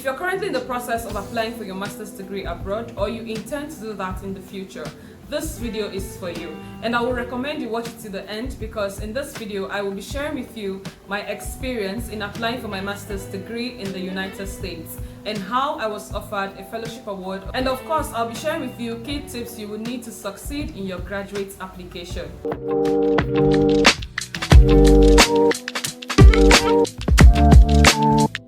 If you're currently in the process of applying for your master's degree abroad, or you intend to do that in the future, this video is for you, and I will recommend you watch it to the end, because in this video I will be sharing with you my experience in applying for my master's degree in the United States and how I was offered a fellowship award, and of course I'll be sharing with you key tips you will need to succeed in your graduate application.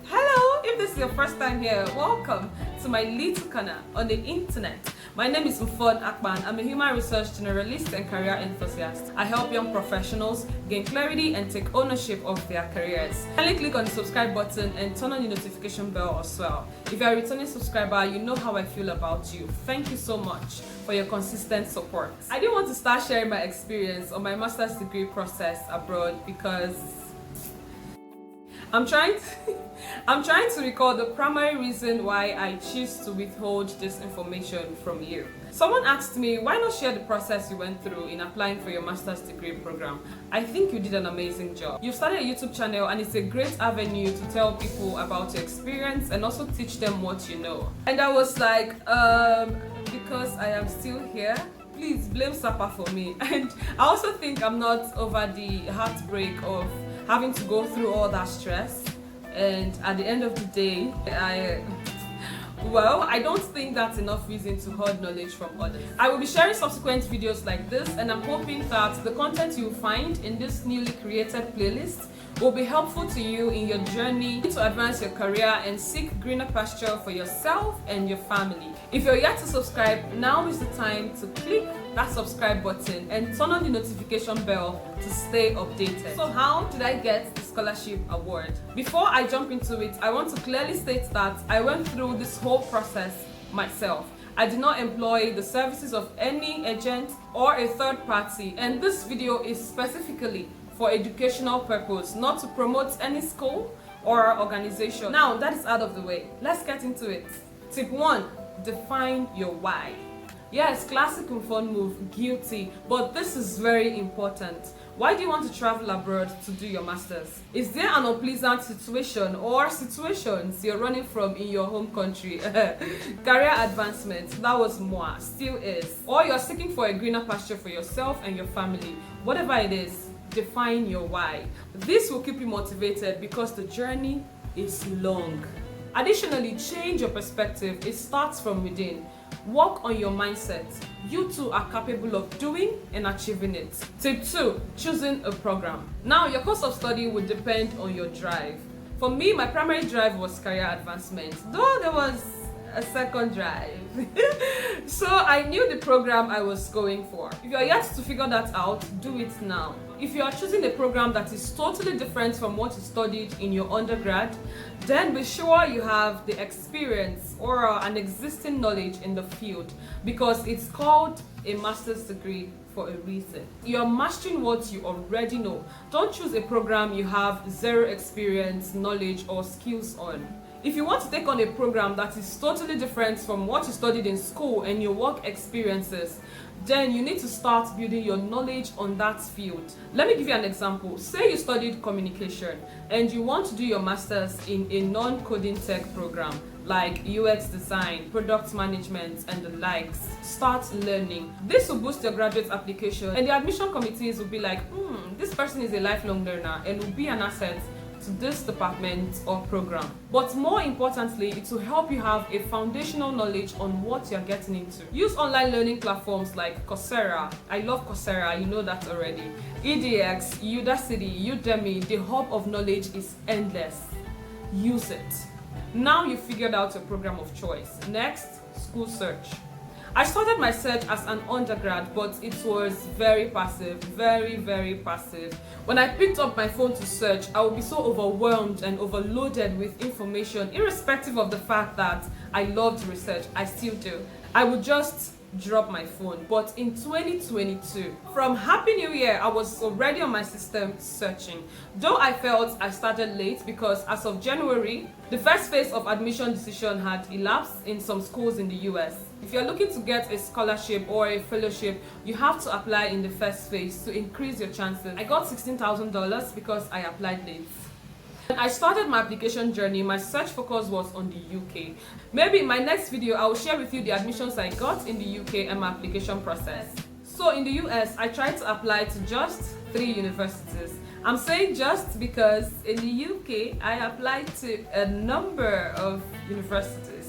Hello, if this is your first time here, welcome to my little corner on the internet. My name is Mfon Akpan. I'm a human research generalist and career enthusiast. I help young professionals gain clarity and take ownership of their careers. Kindly click on the subscribe button and turn on the notification bell as well. If you're a returning subscriber, you know how I feel about you. Thank you so much for your consistent support. I didn't want to start sharing my experience on my master's degree process abroad because I'm trying to recall the primary reason why I choose to withhold this information from you. Someone asked me, why not share the process you went through in applying for your master's degree program? I think you did an amazing job. You've started a YouTube channel and it's a great avenue to tell people about your experience and also teach them what you know. And I was like, because I am still here, please blame Sapa for me. And I also think I'm not over the heartbreak of having to go through all that stress, and at the end of the day, I don't think that's enough reason to hoard knowledge from others. I will be sharing subsequent videos like this, and I'm hoping that the content you find in this newly created playlist will be helpful to you in your journey to advance your career and seek greener pasture for yourself and your family. If you're yet to subscribe, now is the time to click that subscribe button and turn on the notification bell to stay updated. So how did I get the scholarship award? Before I jump into it, I want to clearly state that I went through this whole process myself. I did not employ the services of any agent or a third party, and this video is specifically for educational purpose, not to promote any school or organization. Now that is out of the way, let's get into it. Tip 1, define your why. Yes, classic Mfon move, guilty, but this is very important. Why do you want to travel abroad to do your master's? Is there an unpleasant situation or situations you're running from in your home country? Career advancement, that was moi, still is. Or you're seeking for a greener pasture for yourself and your family. Whatever it is, define your why. This will keep you motivated because the journey is long. Additionally, change your perspective. It starts from within. Work on your mindset. You too are capable of doing and achieving it. Tip 2, choosing a program. Now, your course of study would depend on your drive. For me, my primary drive was career advancement, though there was a second drive. So I knew the program I was going for. If you are yet to figure that out, do it now. If you are choosing a program that is totally different from what you studied in your undergrad, then be sure you have the experience or an existing knowledge in the field, because it's called a master's degree for a reason. You're mastering what you already know. Don't choose a program you have zero experience, knowledge, or skills on. If you want to take on a program that is totally different from what you studied in school and your work experiences, then you need to start building your knowledge on that field. Let me give you an example. Say you studied communication and you want to do your master's in a non-coding tech program like UX design, product management, and the likes. Start learning. This will boost your graduate application, and the admission committees will be like, this person is a lifelong learner and will be an asset to this department or program. But more importantly, it will help you have a foundational knowledge on what you're getting into. Use online learning platforms like Coursera. I love Coursera, you know that already. EDX, Udacity, Udemy, the hub of knowledge is endless. Use it. Now you figured out your program of choice. Next, school search. I started my search as an undergrad, but it was very passive, very passive. When I picked up my phone to search, I would be so overwhelmed and overloaded with information, irrespective of the fact that I loved research. I still do. I would just drop my phone. But in 2022, from Happy New Year, I was already on my system searching. Though I felt I started late because as of January, the first phase of admission decision had elapsed in some schools in the US. If you're looking to get a scholarship or a fellowship, you have to apply in the first phase to increase your chances. I got $16,000 because I applied late. When I started my application journey, my search focus was on the UK. Maybe in my next video, I will share with you the admissions I got in the UK and my application process. So in the US, I tried to apply to just 3 universities. I'm saying just because in the UK, I applied to a number of universities.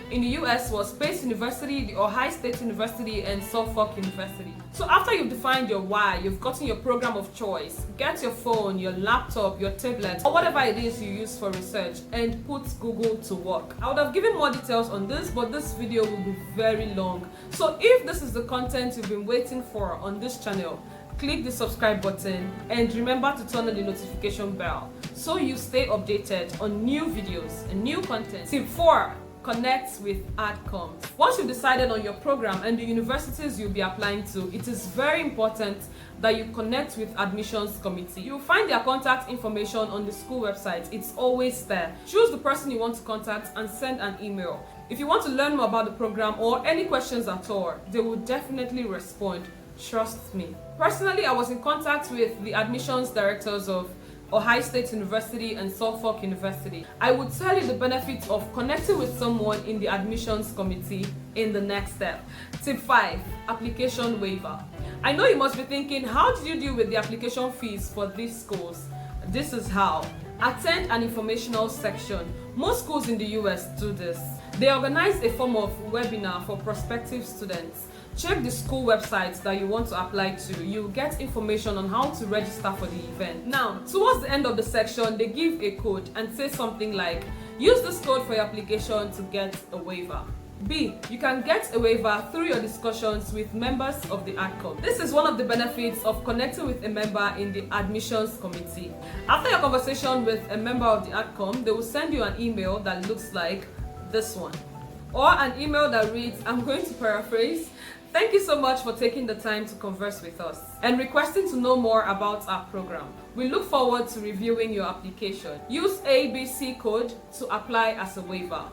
In the US was Pace University, the Ohio State University, and Suffolk University. So after you've defined your why, you've gotten your program of choice, get your phone, your laptop, your tablet, or whatever it is you use for research, and put Google to work. I would have given more details on this, but this video will be very long. So if this is the content you've been waiting for on this channel, click the subscribe button and remember to turn on the notification bell so you stay updated on new videos and new content. Tip 4. Connect with Akpan. Once you've decided on your program and the universities you'll be applying to, it is very important that you connect with admissions committee. You'll find their contact information on the school website. It's always there. Choose the person you want to contact and send an email. If you want to learn more about the program or any questions at all, they will definitely respond. Trust me. Personally, I was in contact with the admissions directors of Ohio State University and Suffolk University. I would tell you the benefits of connecting with someone in the admissions committee in the next step. Tip 5. Application waiver. I know you must be thinking, how did you deal with the application fees for these schools? This is how. Attend an informational section. Most schools in the US do this. They organize a form of webinar for prospective students. Check the school websites that you want to apply to. You'll get information on how to register for the event. Now, towards the end of the section, they give a code and say something like, use this code for your application to get a waiver. B. You can get a waiver through your discussions with members of the Akpan. This is one of the benefits of connecting with a member in the admissions committee. After your conversation with a member of the Akpan, they will send you an email that looks like this one. Or an email that reads, I'm going to paraphrase, thank you so much for taking the time to converse with us and requesting to know more about our program. We look forward to reviewing your application. Use ABC code to apply as a waiver.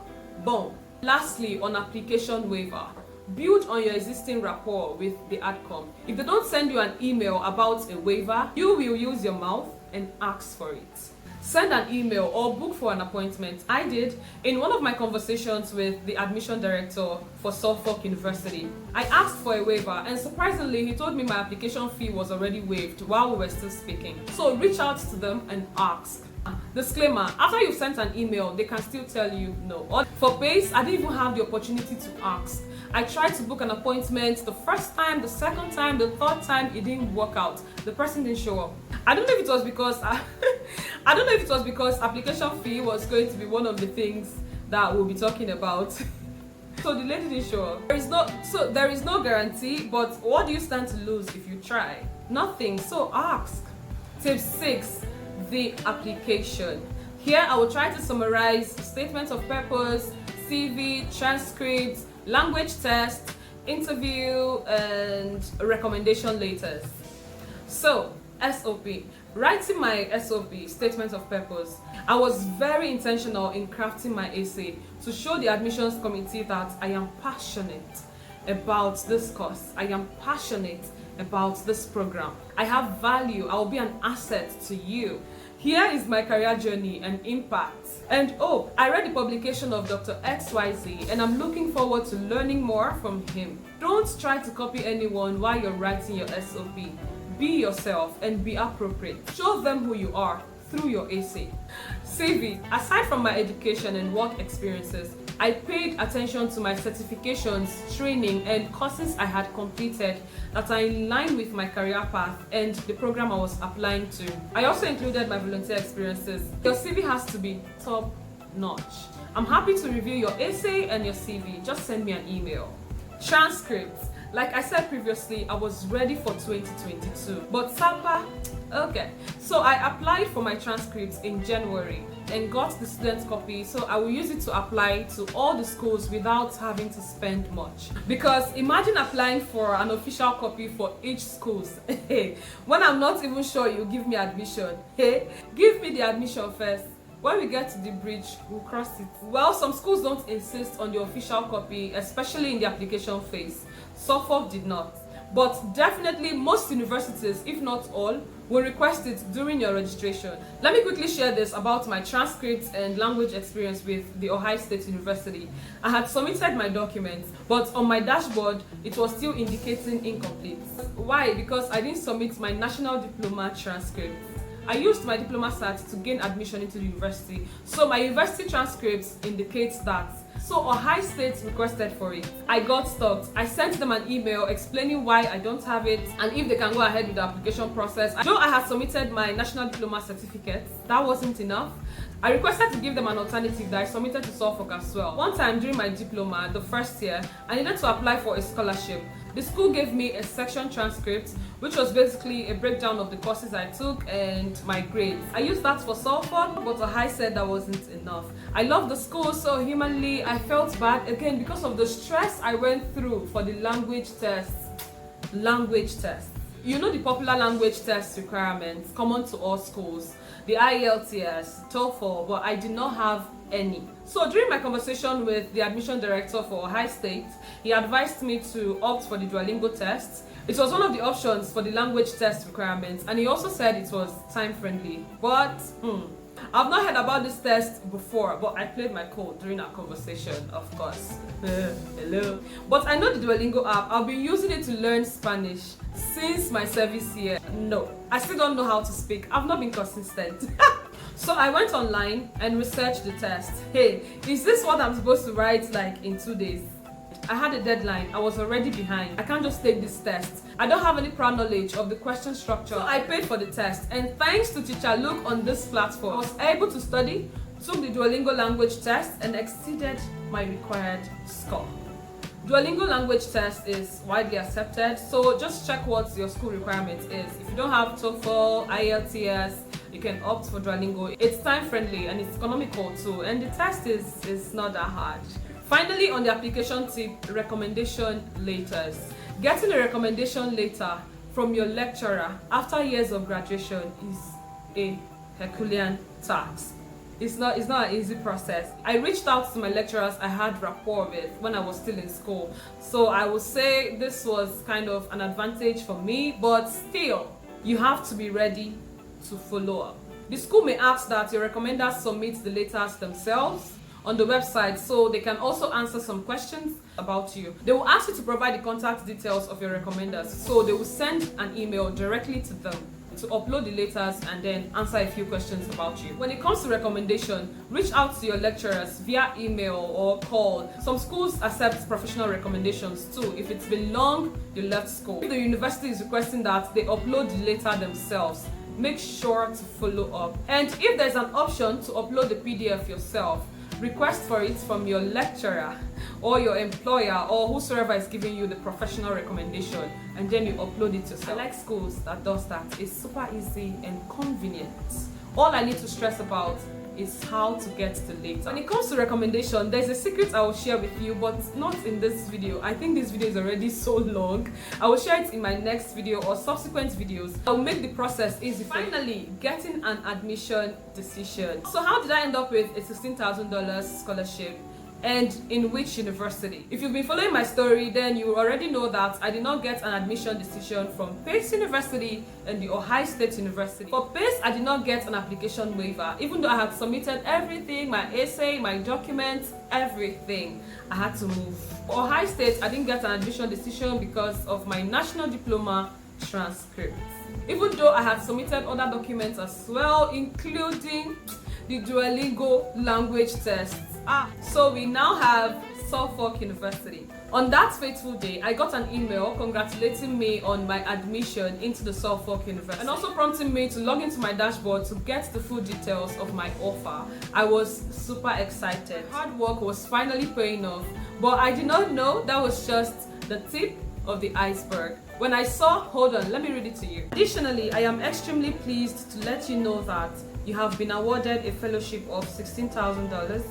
Boom. Lastly, on application waiver, build on your existing rapport with the Akpan. If they don't send you an email about a waiver, you will use your mouth and ask for it. Send an email or book for an appointment. I did in one of my conversations with the admission director for Suffolk University. I asked for a waiver and surprisingly he told me my application fee was already waived while we were still speaking. So reach out to them and ask. Disclaimer, after you've sent an email, they can still tell you no. Or for Pace, I didn't even have the opportunity to ask. I tried to book an appointment the first time, the second time, the third time, it didn't work out. The person didn't show up. I don't know if it was because application fee was going to be one of the things that we'll be talking about. So the lady didn't show up. There is no guarantee, but what do you stand to lose if you try? Nothing, so ask. Tip 6. The application. Here I will try to summarize statements of purpose, CV, transcripts, language test, interview, and recommendation letters. So, SOP. Writing my SOP, statement of purpose, I was very intentional in crafting my essay to show the admissions committee that I am passionate about this course. I am passionate about this program. I have value. I will be an asset to you. Here is my career journey and impact. And oh, I read the publication of Dr. XYZ and I'm looking forward to learning more from him. Don't try to copy anyone while you're writing your SOP. Be yourself and be appropriate. Show them who you are through your essay. CV. Aside from my education and work experiences, I paid attention to my certifications, training, and courses I had completed that are in line with my career path and the program I was applying to. I also included my volunteer experiences. Your CV has to be top notch. I'm happy to review your essay and your CV. Just send me an email. Transcripts. Like I said previously, I was ready for 2022, but SAPA, okay. So I applied for my transcripts in January and got the student copy, so I will use it to apply to all the schools without having to spend much. Because imagine applying for an official copy for each school. When I'm not even sure you give me admission, hey, give me the admission first. When we get to the bridge, we'll cross it. Well, some schools don't insist on the official copy, especially in the application phase. Suffolk did not. But definitely most universities, if not all, will request it during your registration. Let me quickly share this about my transcripts and language experience with the Ohio State University. I had submitted my documents, but on my dashboard, it was still indicating incomplete. Why? Because I didn't submit my national diploma transcript. I used my diploma cert to gain admission into the university, so my university transcripts indicates that. So Ohio State requested for it. I got stuck. I sent them an email explaining why I don't have it and if they can go ahead with the application process. Though I had submitted my national diploma certificate, that wasn't enough. I requested to give them an alternative that I submitted to Suffolk as well. One time during my diploma, the first year, I needed to apply for a scholarship. The school gave me a section transcript, which was basically a breakdown of the courses I took and my grades. I used that for Suffolk, but Ohio said that wasn't enough. I love the school, so humanly I felt bad again because of the stress I went through for the language test. You know the popular language test requirements common to all schools, the IELTS, TOEFL, but I did not have any. So during my conversation with the admission director for Ohio State, he advised me to opt for the Duolingo test. It was one of the options for the language test requirements, and he also said it was time friendly. But I've not heard about this test before, but I played my code during our conversation, of course. Hello. But I know the Duolingo app. I've been using it to learn Spanish since my service year. No, I still don't know how to speak. I've not been consistent. So I went online and researched the test. Hey, is this what I'm supposed to write like in 2 days? I had a deadline. I was already behind. I can't just take this test. I don't have any prior knowledge of the question structure. So I paid for the test, and thanks to Teacher Luke on this platform, I was able to study, took the Duolingo language test, and exceeded my required score. Duolingo language test is widely accepted, so just check what your school requirement is. If you don't have TOEFL, IELTS, you can opt for Duolingo. It's time friendly and it's economical too, and the test is not that hard. Finally, on the application tip, recommendation letters. Getting a recommendation letter from your lecturer after years of graduation is a Herculean task. It's not an easy process. I reached out to my lecturers I had rapport with when I was still in school, so I would say this was kind of an advantage for me, but still, you have to be ready to follow up. The school may ask that your recommenders submit the letters themselves on the website, so they can also answer some questions about you. They will ask you to provide the contact details of your recommenders, so they will send an email directly to them to upload the letters and then answer a few questions about you. When it comes to recommendation, reach out to your lecturers via email or call. Some schools accept professional recommendations too if it's been long you left school. If the university is requesting that they upload the letter themselves, make sure to follow up. And if there's an option to upload the PDF yourself, request for it from your lecturer or your employer or whosoever is giving you the professional recommendation, and then you upload it yourself. I like schools that does that. It's super easy and convenient. All I need to stress about is how to get the letter. When it comes to recommendation, there's a secret I will share with you, but not in this video. I think this video is already so long. I will share it in my next video or subsequent videos. I will make the process easy for you. Finally, getting an admission decision. So how did I end up with a $16,000 scholarship? And in which university? If you've been following my story, then you already know that I did not get an admission decision from Pace University and the Ohio State University. For Pace, I did not get an application waiver, even though I had submitted everything, my essay, my documents, everything. I had to move. For Ohio State, I didn't get an admission decision because of my national diploma transcript. Even though I had submitted other documents as well, including the Duolingo language test. So we now have Suffolk University. On that fateful day, I got an email congratulating me on my admission into the Suffolk University and also prompting me to log into my dashboard to get the full details of my offer. I was super excited. Hard work was finally paying off, but I did not know that was just the tip of the iceberg. When I saw, hold on, let me read it to you. Additionally, I am extremely pleased to let you know that you have been awarded a fellowship of $16,000.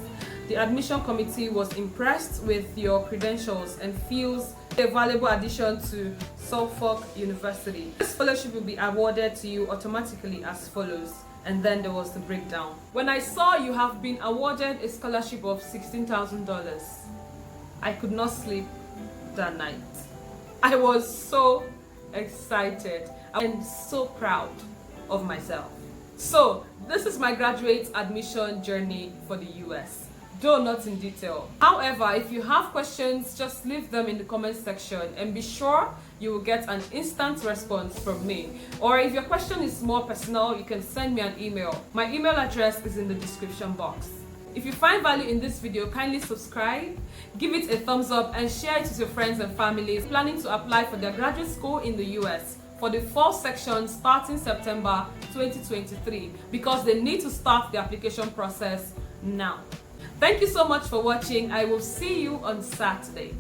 The admission committee was impressed with your credentials and feels a valuable addition to Suffolk University. This fellowship will be awarded to you automatically as follows. And then there was the breakdown. When I saw you have been awarded a scholarship of $16,000, I could not sleep that night. I was so excited and so proud. of myself. So, this is my graduate admission journey for the US, though not in detail. However, if you have questions, just leave them in the comment section and be sure you will get an instant response from me. Or if your question is more personal, you can send me an email. My email address is in the description box. If you find value in this video, kindly subscribe, give it a thumbs up, and share it with your friends and families planning to apply for their graduate school in the US for the fall section starting September 2023, because they need to start the application process now. Thank you so much for watching. I will see you on Saturday.